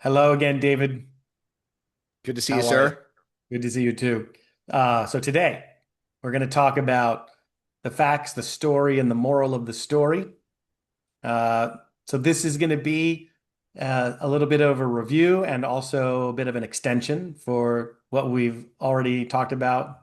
Hello again, David. Good to see you, How are you? sir. Good to see you too. So today we're going to talk about the facts, the story, and the moral of the story. Uh, so this is going to be a little bit of a review and also a bit of an extension for what we've already talked about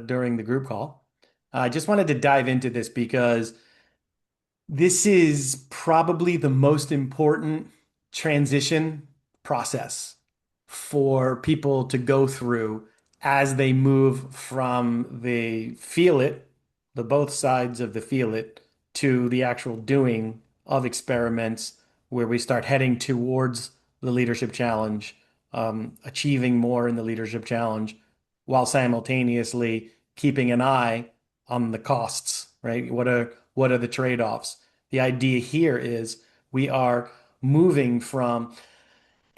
during the group call. I just wanted to dive into this because this is probably the most important transition process for people to go through as they move from the feel it, the both sides of the feel it, to the actual doing of experiments where we start heading towards the leadership challenge, achieving more in the leadership challenge, while simultaneously keeping an eye on the costs, right? What are the trade-offs? The idea here is we are moving from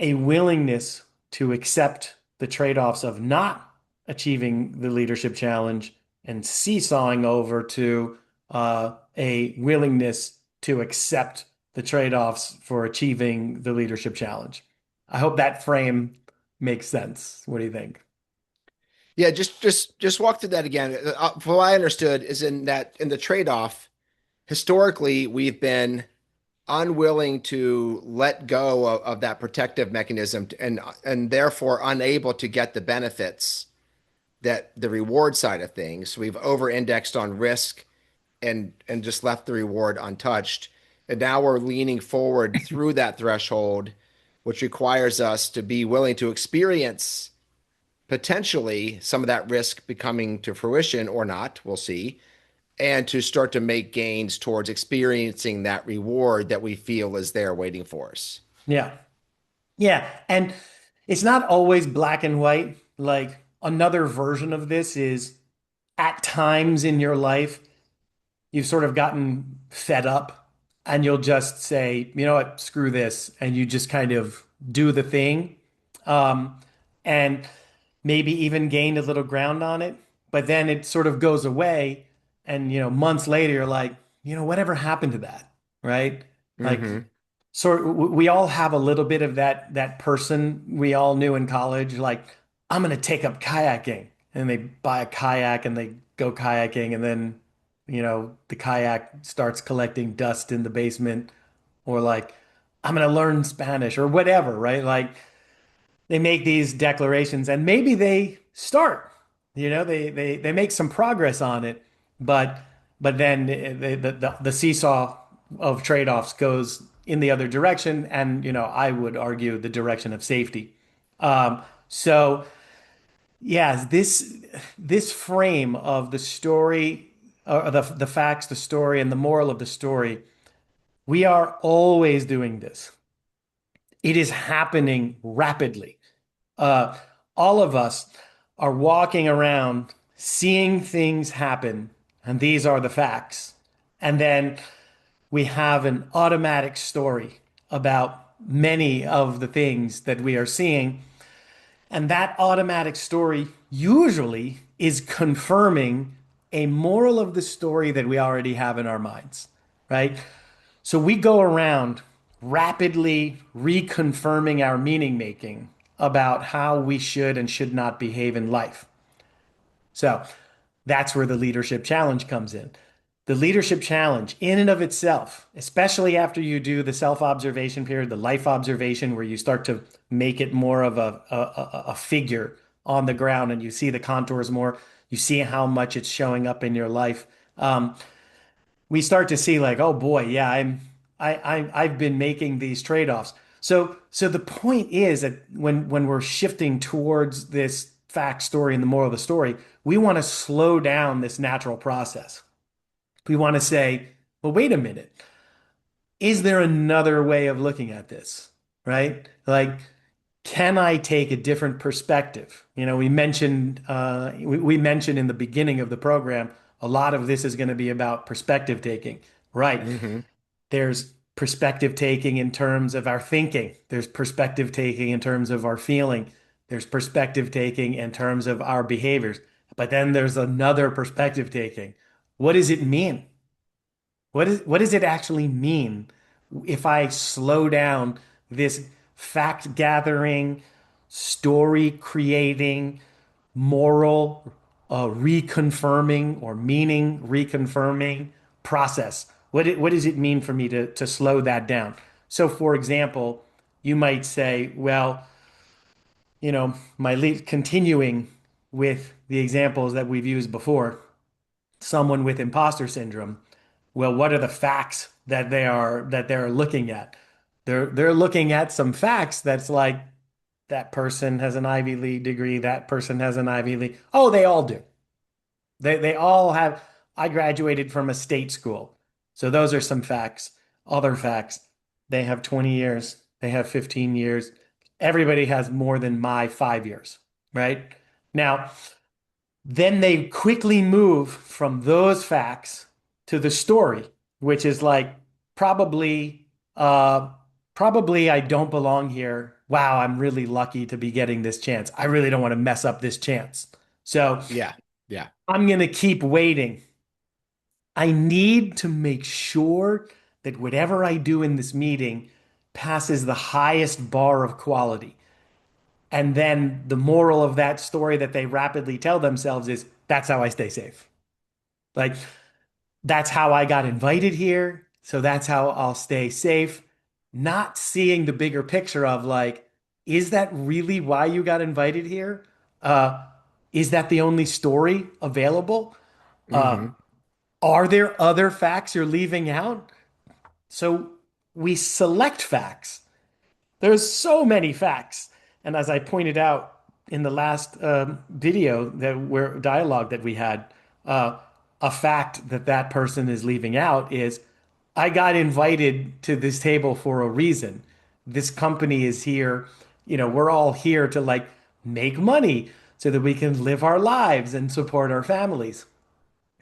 a willingness to accept the trade-offs of not achieving the leadership challenge and seesawing over to a willingness to accept the trade-offs for achieving the leadership challenge. I hope that frame makes sense. What do you think? Yeah, just walk through that again. From what I understood is in the trade-off, historically we've been unwilling to let go of that protective mechanism and therefore unable to get the benefits that the reward side of things. We've over-indexed on risk and just left the reward untouched. And now we're leaning forward through that threshold, which requires us to be willing to experience potentially some of that risk becoming to fruition or not, we'll see, and to start to make gains towards experiencing that reward that we feel is there waiting for us. Yeah. Yeah. And it's not always black and white. Like another version of this is at times in your life, you've sort of gotten fed up and you'll just say, you know what, screw this. And you just kind of do the thing. Um, and maybe even gained a little ground on it. But then it sort of goes away. And, months later, you're like, whatever happened to that? Right? Like, Hmm. we all have a little bit of that person we all knew in college, like, I'm gonna take up kayaking. And they buy a kayak and they go kayaking, and then, the kayak starts collecting dust in the basement, or like, I'm gonna learn Spanish or whatever, right? Like they make these declarations and maybe they start, they make some progress on it, but then the seesaw of trade-offs goes in the other direction, and I would argue the direction of safety. So yeah, this frame of the story, the facts, the story, and the moral of the story, we are always doing this. It is happening rapidly. Uh, all of us are walking around seeing things happen, and these are the facts. And then we have an automatic story about many of the things that we are seeing. And that automatic story usually is confirming a moral of the story that we already have in our minds, right? So we go around rapidly reconfirming our meaning making about how we should and should not behave in life. So that's where the leadership challenge comes in. The leadership challenge, in and of itself, especially after you do the self observation period, the life observation, where you start to make it more of a figure on the ground and you see the contours more, you see how much it's showing up in your life. Um, we start to see like, oh boy, yeah, I've been making these trade-offs. So the point is that when we're shifting towards this fact story and the moral of the story, we want to slow down this natural process. We want to say, well, wait a minute. Is there another way of looking at this? Right? Like, can I take a different perspective? We mentioned in the beginning of the program, a lot of this is going to be about perspective taking. Right. Hmm. There's perspective taking in terms of our thinking. There's perspective taking in terms of our feeling. There's perspective taking in terms of our behaviors. But then there's another perspective taking. What does it mean? What does it actually mean if I slow down this? fact gathering, story creating, moral reconfirming or meaning reconfirming process. What does it mean for me to slow that down? So, for example, you might say, well, continuing with the examples that we've used before, someone with imposter syndrome, well, what are the facts that they're looking at? They're looking at some facts that's like that person has an Ivy League degree, that person has an Ivy League. Oh, they all do. They all have. I graduated from a state school. So those are some facts. Other facts. They have 20 years. They have 15 years. Everybody has more than my 5 years, right? Now, then they quickly move from those facts to the story, which is like probably uh probably I don't belong here. Wow, I'm really lucky to be getting this chance. I really don't want to mess up this chance. So Yeah. Yeah. I'm going to keep waiting. I need to make sure that whatever I do in this meeting passes the highest bar of quality. And then the moral of that story that they rapidly tell themselves is that's how I stay safe. Like, that's how I got invited here. So that's how I'll stay safe. Not seeing the bigger picture of like, is that really why you got invited here? Uh, is that the only story available? Uh, Hmm. are there other facts you're leaving out? So we select facts. There's so many facts. And as I pointed out in the last video that where dialogue that we had, uh, a fact that that person is leaving out is I got invited to this table for a reason. This company is here, we're all here to like make money so that we can live our lives and support our families.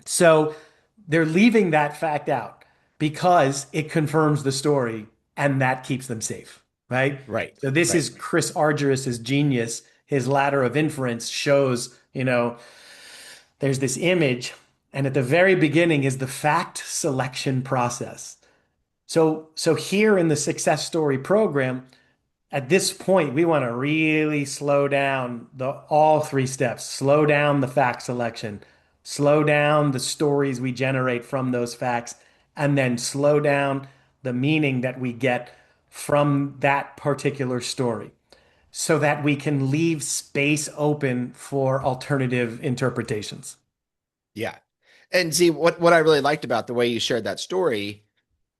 So they're leaving that fact out because it confirms the story and that keeps them safe, right? Right. So this Right. is Chris Argyris's genius. His ladder of inference shows, there's this image, and at the very beginning is the fact selection process. So here in the success story program, at this point, we want to really slow down all three steps. Slow down the fact selection, slow down the stories we generate from those facts, and then slow down the meaning that we get from that particular story so that we can leave space open for alternative interpretations. Yeah. And see what I really liked about the way you shared that story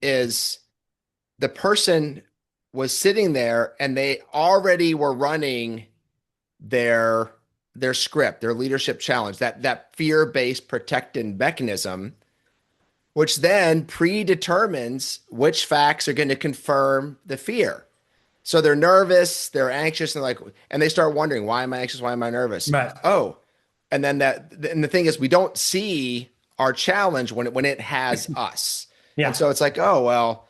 is the person was sitting there and they already were running their their script, their leadership challenge, that fear-based protective mechanism, which then predetermines which facts are going to confirm the fear. So they're nervous, they're anxious, and like, and they start wondering, why am I anxious? Why am I nervous? Right. Oh, and then and the thing is, we don't see our challenge when it has us, and Yeah. so it's like, oh well,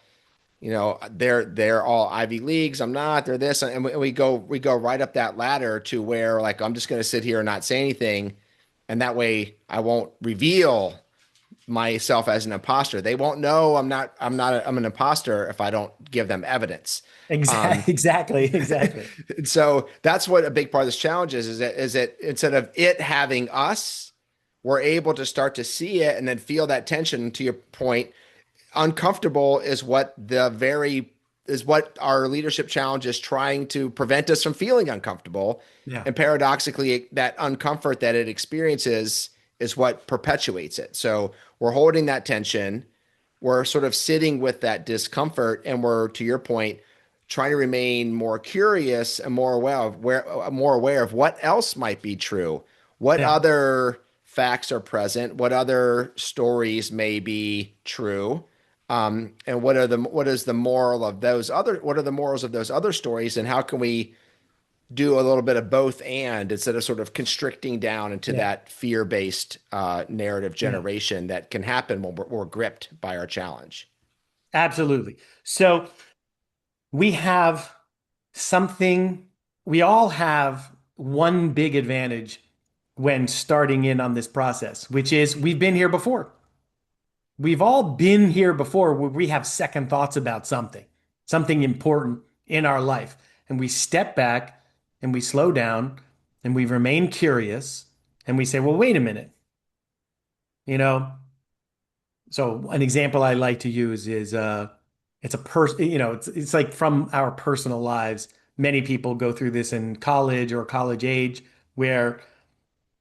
they're all Ivy Leagues. I'm not. They're this, and we go right up that ladder to where like I'm just going to sit here and not say anything, and that way I won't reveal myself as an imposter. They won't know I'm an imposter if I don't give them evidence. Um, Exactly. Exactly. Exactly. so that's what a big part of this challenge is that instead of it having us, we're able to start to see it and then feel that tension. To your point, uncomfortable is what our leadership challenge is trying to prevent us from feeling uncomfortable. Yeah. And paradoxically, that uncomfort that it experiences is what perpetuates it. So we're holding that tension. We're sort of sitting with that discomfort, and we're, to your point, trying to remain more curious and more aware of what else might be true. What Yeah. other facts are present? What other stories may be true? And what are the morals of those other stories, and how can we do a little bit of both and instead of sort of constricting down into Yeah. that fear-based narrative Yeah. generation that can happen when we're gripped by our challenge. Absolutely. So we have something, we all have one big advantage when starting in on this process, which is we've been here before. We've all been here before where we have second thoughts about something important in our life. and we step back and we slow down and we remain curious and we say, well, wait a minute, you know, so an example I like to use is it's a person, it's like from our personal lives. Many people go through this in college or college age where,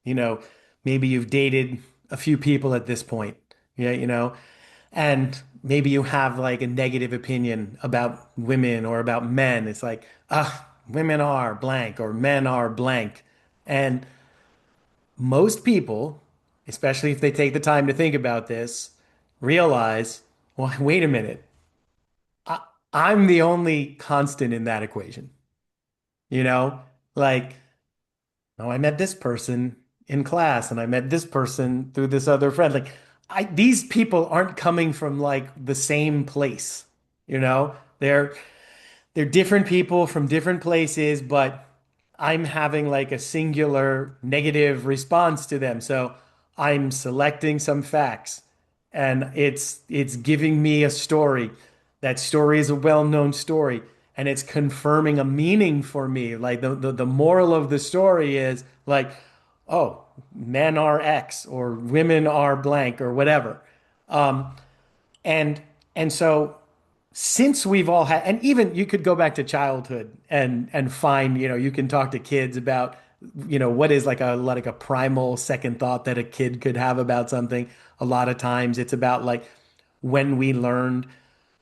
you know, maybe you've dated a few people at this point. Yeah, and maybe you have like a negative opinion about women or about men. It's like, women are blank or men are blank. And most people, especially if they take the time to think about this, realize, well, wait a minute. I, I'm the only constant in that equation. You know, like, oh, I met this person in class and I met this person through this other friend. Like, these people aren't coming from like the same place. You know, they're different people from different places, but I'm having like a singular negative response to them. So I'm selecting some facts and it's giving me a story. That story is a well-known story and it's confirming a meaning for me. Like the moral of the story is like, oh, men are X or women are blank or whatever. Um, and and so since we've all had, and even you could go back to childhood and find, you can talk to kids about, what is like a primal second thought that a kid could have about something. A lot of times it's about like when we learned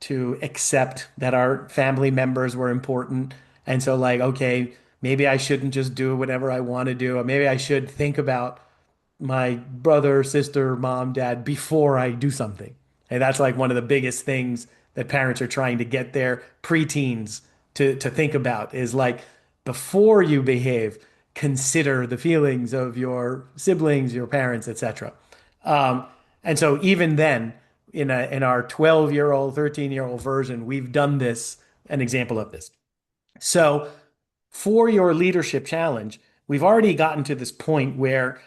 to accept that our family members were important. And so like, okay, maybe I shouldn't just do whatever I want to do, or maybe I should think about my brother, sister, mom, dad before I do something. And that's like one of the biggest things that parents are trying to get their preteens to think about is like before you behave, consider the feelings of your siblings, your parents, etc. Um, and so even then, in our 12-year-old, 13-year-old version, we've done this, an example of this. So for your leadership challenge, we've already gotten to this point where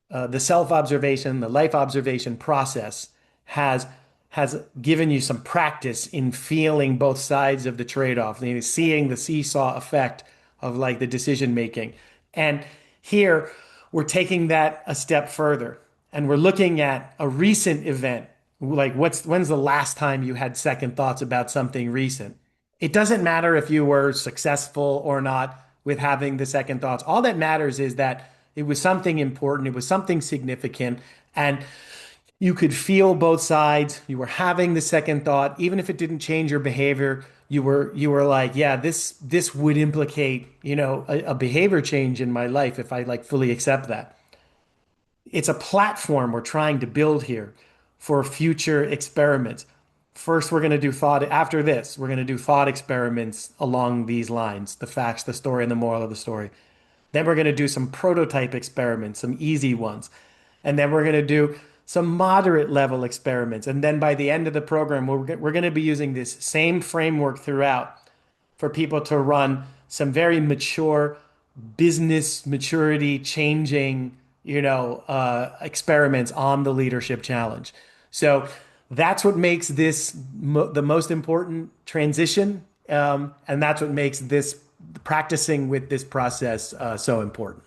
the self-observation, the life observation process has has given you some practice in feeling both sides of the trade-off, seeing the seesaw effect of like the decision making. And here we're taking that a step further and we're looking at a recent event. Like when's the last time you had second thoughts about something recent? It doesn't matter if you were successful or not with having the second thoughts. All that matters is that it was something important, it was something significant, and you could feel both sides. You were having the second thought, even if it didn't change your behavior. You were like, yeah, this would implicate, a behavior change in my life if I like fully accept that. It's a platform we're trying to build here for future experiments. First, we're going to do thought. After this, we're going to do thought experiments along these lines, the facts, the story, and the moral of the story. Then we're going to do some prototype experiments, some easy ones. And then we're going to do some moderate level experiments. And then by the end of the program, we're going to be using this same framework throughout for people to run some very mature business maturity changing, experiments on the leadership challenge. So that's what makes this the most important transition. And that's what makes this practicing with this process so important.